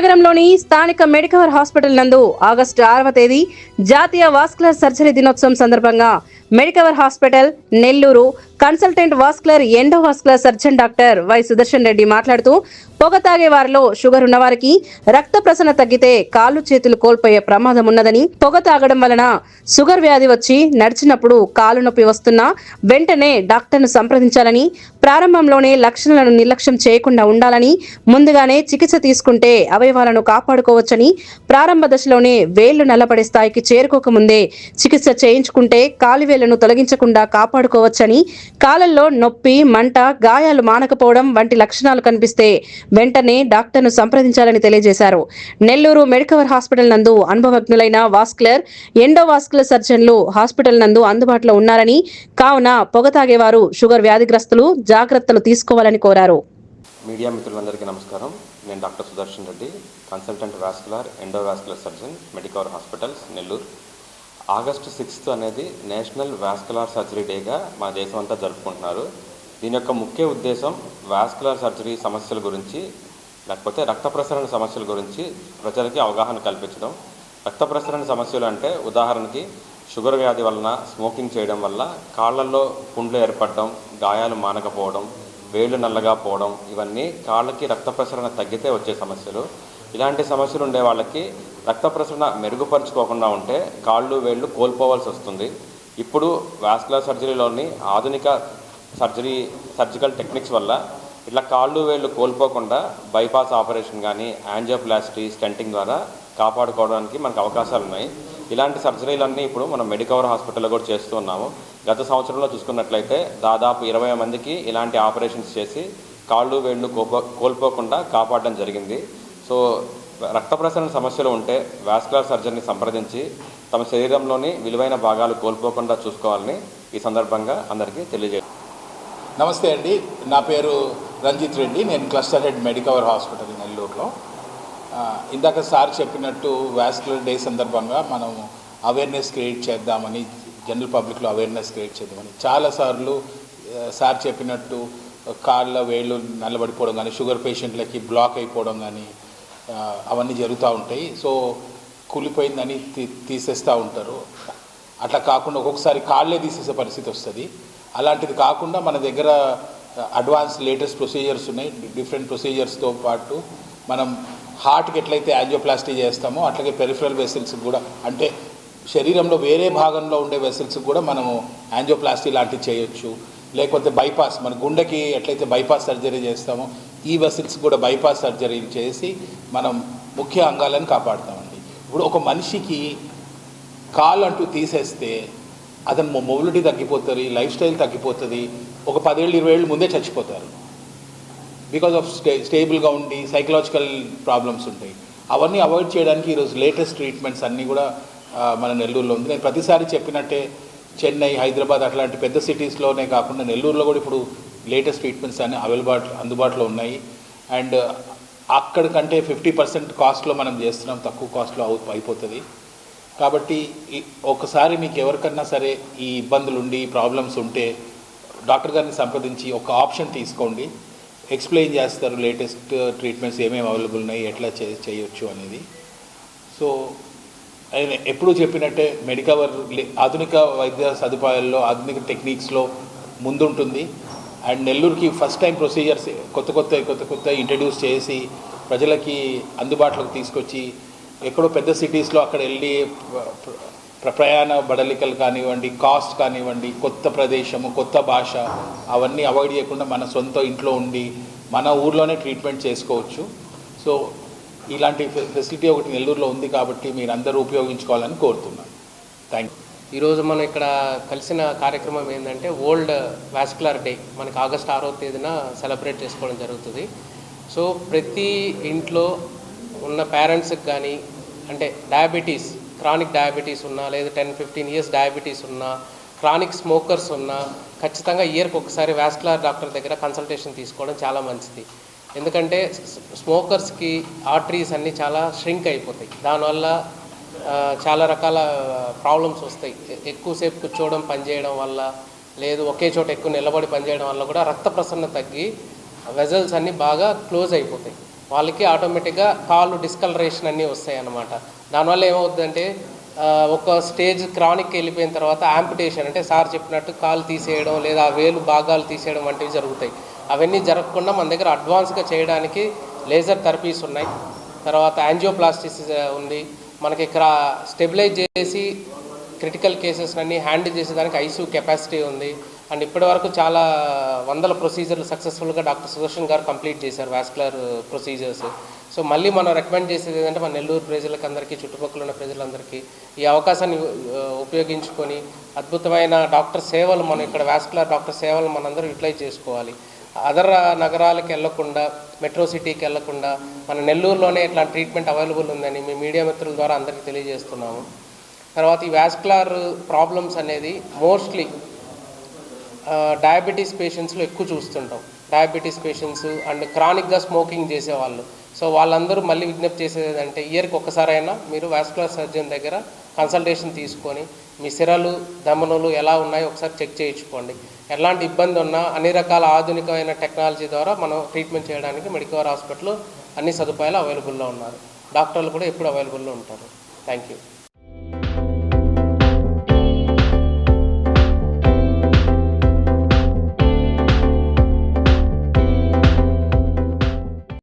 నగరంలోని స్థానిక Medicover hospital నందు ఆగస్టు 6వ తేదీ జాతీయ వాస్కులర్ సర్జరీ దినోత్సవం సందర్భంగా Medicover hospital Nellore consultant vascular endovascular surgeon doctor why Sudarshan Reddy మాట్లాడుతూ పొగ తాగే వారిలో షుగర్ ఉన్న వారికి రక్త ప్రసరణ తగ్గితే కాళ్ళు చేతులు కోల్పోయే ప్రమాదం ఉన్నదని, పొగ తాగడం వలన షుగర్ వ్యాధి వచ్చి నడిచినప్పుడు కాలు నొప్పి వస్తున్నా వెంటనే డాక్టర్ను సంప్రదించాలని, ప్రారంభంలోనే లక్షణాలను నిర్లక్ష్యం చేయకుండా ఉండాలని, ముందుగానే చికిత్స తీసుకుంటే అవయవాలను కాపాడుకోవచ్చని, ప్రారంభ దశలోనే వేళ్లు నల్లపడే స్థాయికి చేరుకోకముందే చికిత్స చేయించుకుంటే కాలివేళ్లను తొలగించకుండా కాపాడుకోవచ్చని, కాళ్ళల్లో నొప్పి, మంట, గాయాలు మానకపోవడం వంటి లక్షణాలు కనిపిస్తే వెంటనే డాక్టర్ను సంప్రదించాలని తెలియజేశారు. నెల్లూరు మెడికవర్ హాస్పిటల్ నందు అనుభవజ్ఞులైన వాస్కులర్, ఎండోవాస్కులర్ సర్జన్లు హాస్పిటల్ నందు అందుబాటులో ఉన్నారని, కావున పొగ తాగేవారు, షుగర్ వ్యాధిగ్రస్తులు జాగ్రత్తలు తీసుకోవాలని కోరారు. మీడియా మిత్రులందరికీ నమస్కారం. నేను doctor Sudarshan Reddy, consultant vascular endovascular surgeon, Medicover hospitals, Nellore. August 6 అనేది నేషనల్ వాస్కులర్ సర్జరీ డేగా మన దేశం అంతా జరుపుకుంటున్నారు. దీని యొక్క ముఖ్య ఉద్దేశం వాస్కులర్ సర్జరీ సమస్యల గురించి, లేకపోతే రక్త ప్రసరణ సమస్యల గురించి ప్రజలకి అవగాహన కల్పించడం. రక్త ప్రసరణ సమస్యలు అంటే ఉదాహరణకి షుగర్ వ్యాధి వలన, స్మోకింగ్ చేయడం వల్ల కాళ్ళల్లో పుండ్లు ఏర్పడడం, గాయాలు మానకపోవడం, వేళ్ళు నల్లగా పోవడం, ఇవన్నీ కాళ్ళకి రక్త ప్రసరణ తగ్గితే వచ్చే సమస్యలు. ఇలాంటి సమస్యలు ఉండే వాళ్ళకి రక్త ప్రసరణ మెరుగుపరుచుకోకుండా ఉంటే కాళ్ళు వేళ్ళు కోల్పోవాల్సి వస్తుంది. ఇప్పుడు వాస్కులర్ సర్జరీలోని ఆధునిక సర్జికల్ టెక్నిక్స్ వల్ల ఇట్లా కాళ్ళు వేళ్ళు కోల్పోకుండా బైపాస్ ఆపరేషన్ కానీ, యాంజియోప్లాస్టీ, స్టెంటింగ్ ద్వారా కాపాడుకోవడానికి మనకు అవకాశాలు ఉన్నాయి. ఇలాంటి సర్జరీలన్నీ ఇప్పుడు మనం మెడికవర్ హాస్పిటల్లో కూడా చేస్తూ ఉన్నాము. గత సంవత్సరంలో చూసుకున్నట్లయితే దాదాపు 20 మందికి ఇలాంటి ఆపరేషన్స్ చేసి కాళ్ళు వేళ్ళు కోల్పోకుండా కాపాడడం జరిగింది. సో రక్త ప్రసరణ సమస్యలు ఉంటే వాస్కులర్ సర్జన్ని సంప్రదించి తమ శరీరంలోని విలువైన భాగాలు కోల్పోకుండా చూసుకోవాలని ఈ సందర్భంగా అందరికీ తెలియజేయాలి. నమస్తే అండి, నా పేరు రంజిత్ రెడ్డి. నేను క్లస్టర్ హెడ్ మెడికవర్ హాస్పిటల్ నెల్లూరులో. ఇందాక సార్ చెప్పినట్టు వాస్కులర్ డే సందర్భంగా మనం అవేర్నెస్ క్రియేట్ చేద్దామని, జనరల్ పబ్లిక్లో అవేర్నెస్ క్రియేట్ చేద్దామని చాలాసార్లు సార్ చెప్పినట్టు కాళ్ళ వేళ్ళు నల్లబడిపోవడం కానీ, షుగర్ పేషెంట్లకి బ్లాక్ అయిపోవడం కానీ అవన్నీ జరుగుతూ ఉంటాయి. సో కూలిపోయిందని తీసేస్తూ ఉంటారు. అట్లా కాకుండా ఒక్కొక్కసారి కాళ్ళే తీసేసే పరిస్థితి వస్తుంది. అలాంటిది కాకుండా మన దగ్గర అడ్వాన్స్ లేటెస్ట్ ప్రొసీజర్స్ ఉన్నాయి. డిఫరెంట్ ప్రొసీజర్స్తో పాటు మనం హార్ట్కి ఎట్లయితే యాంజియోప్లాస్టీ చేస్తామో అట్లాగే పెరిఫరల్ వెసిల్స్కి కూడా, అంటే శరీరంలో వేరే భాగంలో ఉండే వెసిల్స్కి కూడా మనము యాంజియోప్లాస్టీ లాంటివి చేయొచ్చు. లేకపోతే బైపాస్, మన గుండెకి ఎట్లయితే బైపాస్ సర్జరీ చేస్తామో ఈ వెసిల్స్ కూడా బైపాస్ సర్జరీ చేసి మనం ముఖ్య అంగాలను కాపాడుతామండి. ఇప్పుడు ఒక మనిషికి కాలు అంటూ తీసేస్తే అతను మొబిలిటీ తగ్గిపోతుంది, లైఫ్ స్టైల్ తగ్గిపోతుంది. ఒక 10 ఏళ్ళు 20 ఏళ్ళు ముందే చచ్చిపోతారు. బికాజ్ ఆఫ్ స్టేబుల్గా ఉండి సైకలాజికల్ ప్రాబ్లమ్స్ ఉంటాయి. అవన్నీ అవాయిడ్ చేయడానికి ఈరోజు లేటెస్ట్ ట్రీట్మెంట్స్ అన్నీ కూడా మన నెల్లూరులో ఉంది. నేను ప్రతిసారి చెప్పినట్టే చెన్నై, హైదరాబాద్ అట్లాంటి పెద్ద సిటీస్లోనే కాకుండా నెల్లూరులో కూడా ఇప్పుడు లేటెస్ట్ ట్రీట్మెంట్స్ అన్నీ అందుబాటులో ఉన్నాయి. అండ్ అక్కడికంటే 50% కాస్ట్లో మనం చేస్తున్నాం, తక్కువ కాస్ట్లో అయిపోతుంది. కాబట్టి ఒకసారి మీకు ఎవరికన్నా సరే ఈ ఇబ్బందులు ఉండి, ప్రాబ్లమ్స్ ఉంటే డాక్టర్ గారిని సంప్రదించి ఒక ఆప్షన్ తీసుకోండి. ఎక్స్ప్లెయిన్ చేస్తారు లేటెస్ట్ ట్రీట్మెంట్స్ ఏమేమి అవైలబుల్ ఉన్నాయి, ఎట్లా చేయొచ్చు అనేది. సో ఆయన ఎప్పుడూ చెప్పినట్టే మెడికవర్ ఆధునిక వైద్య సదుపాయాల్లో, ఆధునిక టెక్నిక్స్లో ముందుంటుంది. అండ్ నెల్లూరుకి ఫస్ట్ టైం ప్రొసీజర్స్ కొత్త ఇంట్రడ్యూస్ చేసి ప్రజలకి అందుబాటులోకి తీసుకొచ్చి, ఎక్కడో పెద్ద సిటీస్లో అక్కడ వెళ్ళి ప్రయాణ బడలికలు కానివ్వండి, కాస్ట్ కానివ్వండి, కొత్త ప్రదేశము, కొత్త భాష అవన్నీ అవాయిడ్ చేయకుండా మన సొంత ఇంట్లో ఉండి మన ఊర్లోనే ట్రీట్మెంట్ చేసుకోవచ్చు. సో ఇలాంటి ఫెసిలిటీ ఒకటి నెల్లూరులో ఉంది కాబట్టి మీరు అందరూ ఉపయోగించుకోవాలని కోరుతున్నాను. Thank you. ఈరోజు మనం ఇక్కడ కలిసిన కార్యక్రమం ఏంటంటే వరల్డ్ వాస్కులర్ డే మనకి ఆగస్టు 6వ తేదీన సెలబ్రేట్ చేసుకోవడం జరుగుతుంది. సో ప్రతి ఇంట్లో ఉన్న పేరెంట్స్కి కానీ, అంటే డయాబెటీస్, క్రానిక్ డయాబెటీస్ ఉన్నా, లేదా 10-15 ఇయర్స్ డయాబెటీస్ ఉన్నా, క్రానిక్ స్మోకర్స్ ఉన్నా ఖచ్చితంగా ఇయర్కి ఒకసారి వాస్కులర్ డాక్టర్ దగ్గర కన్సల్టేషన్ తీసుకోవడం చాలా మంచిది. ఎందుకంటే స్మోకర్స్కి ఆర్టరీస్ అన్నీ చాలా ష్రింక్ అయిపోతాయి. దానివల్ల చాలా రకాల ప్రాబ్లమ్స్ వస్తాయి. ఎక్కువసేపు కూర్చోవడం, పనిచేయడం వల్ల, లేదు ఒకే చోట ఎక్కువ నిలబడి పనిచేయడం వల్ల కూడా రక్త ప్రసరణ తగ్గి వెజల్స్ అన్నీ బాగా క్లోజ్ అయిపోతాయి. వాళ్ళకి ఆటోమేటిక్గా కాళ్ళు డిస్కలరేషన్ అన్నీ వస్తాయి అన్నమాట. దానివల్ల ఏమవుతుందంటే ఒక స్టేజ్ క్రానిక్ వెళ్ళిపోయిన తర్వాత యాంపిటేషన్, అంటే సార్ చెప్పినట్టు కాలు తీసేయడం లేదా వేలు భాగాలు తీసేయడం వంటివి జరుగుతాయి. అవన్నీ జరగకుండా మన దగ్గర అడ్వాన్స్గా చేయడానికి లేజర్ థెరపీస్ ఉన్నాయి, తర్వాత యాంజియోప్లాస్టిస్ ఉంది, మనకి స్టెబిలైజ్ చేసి క్రిటికల్ కేసెస్ అన్ని హ్యాండిల్ చేసేదానికి ఐసీయూ కెపాసిటీ ఉంది. అండ్ ఇప్పటి వరకు చాలా వందల ప్రొసీజర్లు సక్సెస్ఫుల్గా డాక్టర్ సుదర్శన్ గారు కంప్లీట్ చేశారు, వాస్కులర్ ప్రొసీజర్స్. సో మళ్ళీ మనం రికమెండ్ చేసేది ఏంటంటే మన నెల్లూరు ప్రజలకు అందరికీ, చుట్టుపక్కల ఉన్న ప్రజలందరికీ ఈ అవకాశాన్ని ఉపయోగించుకొని అద్భుతమైన డాక్టర్ సేవలు, మనం ఇక్కడ వాస్కులర్ డాక్టర్ సేవలు మనందరూ యూటిలైజ్ చేసుకోవాలి. అదర్ నగరాలకు వెళ్లకుండా, మెట్రో సిటీకి వెళ్లకుండా మన నెల్లూరులోనే ఇట్లాంటి ట్రీట్మెంట్ అవైలబుల్ ఉందని మీ మీడియా మిత్రుల ద్వారా అందరికీ తెలియజేస్తున్నాము. తర్వాత ఈ వాస్కులర్ ప్రాబ్లమ్స్ అనేది మోస్ట్లీ డయాబెటీస్ పేషెంట్స్లో ఎక్కువ చూస్తుంటాం. డయాబెటీస్ పేషెంట్స్ అండ్ క్రానిక్గా స్మోకింగ్ చేసేవాళ్ళు. సో వాళ్ళందరూ మళ్ళీ విజ్ఞప్తి చేసేది ఏంటంటే ఇయర్కి ఒక్కసారైనా మీరు వాస్కులర్ సర్జన్ దగ్గర కన్సల్టేషన్ తీసుకొని మీ సిరలు, ధమనులు ఎలా ఉన్నాయో ఒకసారి చెక్ చేయించుకోండి. ఎలాంటి ఇబ్బంది ఉన్నా అన్ని రకాల ఆధునికమైన టెక్నాలజీ ద్వారా మనం ట్రీట్మెంట్ చేయడానికి మెడికవర్ హాస్పిటల్లో అన్ని సదుపాయాలు అవైలబుల్లో ఉన్నారు. డాక్టర్లు కూడా ఎప్పుడు అవైలబుల్లో ఉంటారు. Thank you.